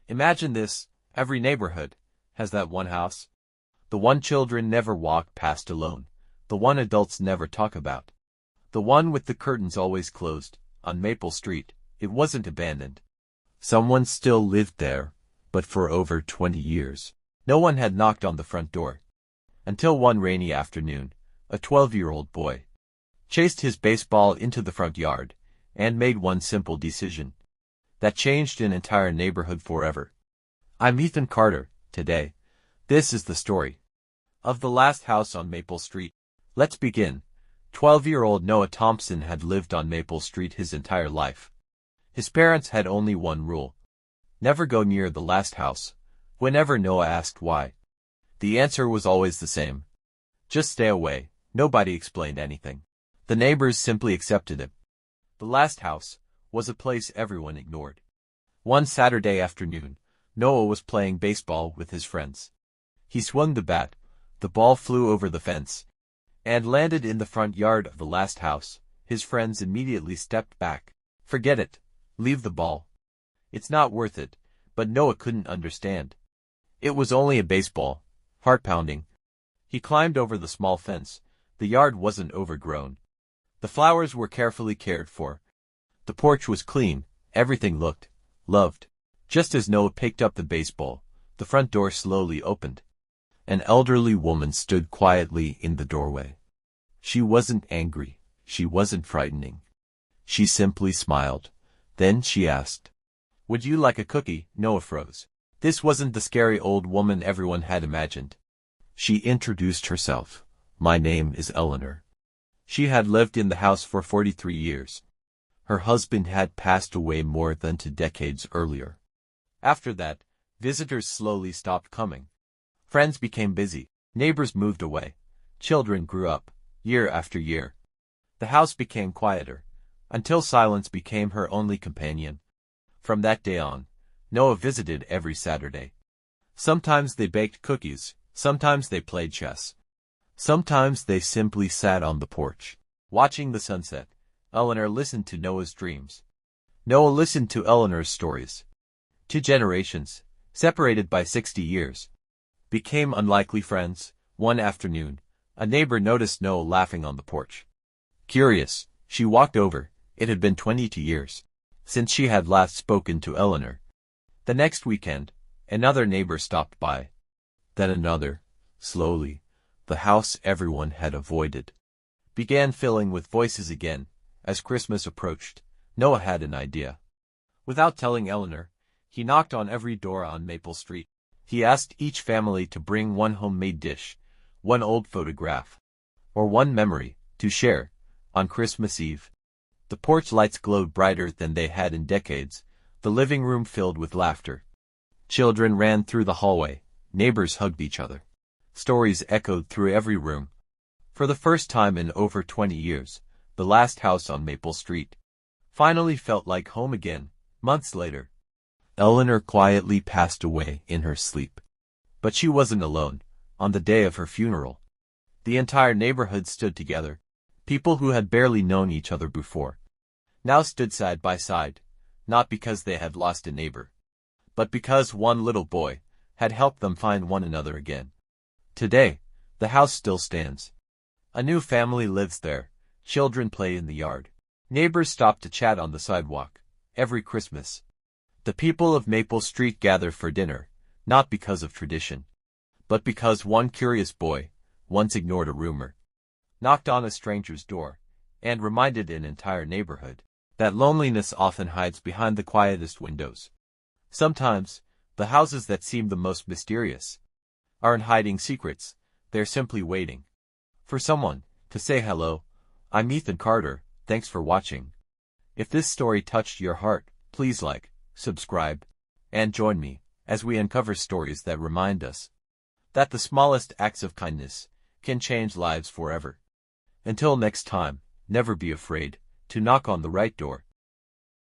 Imagine this, every neighborhood has that one house. The one children never walk past alone. The one adults never talk about. The one with the curtains always closed. On Maple Street, it wasn't abandoned. Someone still lived there, but for over 20 years. No one had knocked on the front door. Until one rainy afternoon, a 12-year-old boy chased his baseball into the front yard and made one simple decision that changed an entire neighborhood forever. I'm Ethan Carter. Today, this is the story of the last house on Maple Street. Let's begin. 12-year-old Noah Thompson had lived on Maple Street his entire life. His parents had only one rule: never go near the last house. Whenever Noah asked why, the answer was always the same: just stay away. Nobody explained anything. The neighbors simply accepted it. The last house was a place everyone ignored. One Saturday afternoon, Noah was playing baseball with his friends. He swung the bat, the ball flew over the fence, and landed in the front yard of the last house. His friends immediately stepped back. Forget it. Leave the ball. It's not worth it. But Noah couldn't understand. It was only a baseball. Heart-pounding. He climbed over the small fence. The yard wasn't overgrown. The flowers were carefully cared for. The porch was clean. Everything looked loved. Just as Noah picked up the baseball, the front door slowly opened. An elderly woman stood quietly in the doorway. She wasn't angry. She wasn't frightening. She simply smiled. Then she asked, "Would you like a cookie?" Noah froze. This wasn't the scary old woman everyone had imagined. She introduced herself. "My name is Eleanor." She had lived in the house for 43 years. Her husband had passed away more than 2 decades earlier. After that, visitors slowly stopped coming. Friends became busy. Neighbors moved away. Children grew up, year after year. The house became quieter, until silence became her only companion. From that day on, Noah visited every Saturday. Sometimes they baked cookies, sometimes they played chess. Sometimes they simply sat on the porch, watching the sunset. Eleanor listened to Noah's dreams. Noah listened to Eleanor's stories. 2 generations, separated by 60 years, became unlikely friends. One afternoon, a neighbor noticed Noah laughing on the porch. Curious, she walked over. It had been 22 years since she had last spoken to Eleanor. The next weekend, another neighbor stopped by. Then another. Slowly, the house everyone had avoided began filling with voices again. As Christmas approached, Noah had an idea. Without telling Eleanor, he knocked on every door on Maple Street. He asked each family to bring one homemade dish, one old photograph, or one memory to share. On Christmas Eve, the porch lights glowed brighter than they had in decades. The living room filled with laughter. Children ran through the hallway. Neighbors hugged each other. Stories echoed through every room. For the first time in over 20 years, the last house on Maple Street finally felt like home again. Months later, Eleanor quietly passed away in her sleep. But she wasn't alone. On the day of her funeral, the entire neighborhood stood together. People who had barely known each other before now stood side by side, not because they had lost a neighbor, but because one little boy had helped them find one another again. Today, the house still stands. A new family lives there. Children play in the yard. Neighbors stop to chat on the sidewalk. Every Christmas, the people of Maple Street gather for dinner, not because of tradition, but because one curious boy once ignored a rumor, knocked on a stranger's door, and reminded an entire neighborhood that loneliness often hides behind the quietest windows. Sometimes, the houses that seem the most mysterious aren't hiding secrets. They're simply waiting for someone to say hello. I'm Ethan Carter. Thanks for watching. If this story touched your heart, please like, subscribe, and join me as we uncover stories that remind us that the smallest acts of kindness can change lives forever. Until next time, never be afraid to knock on the right door.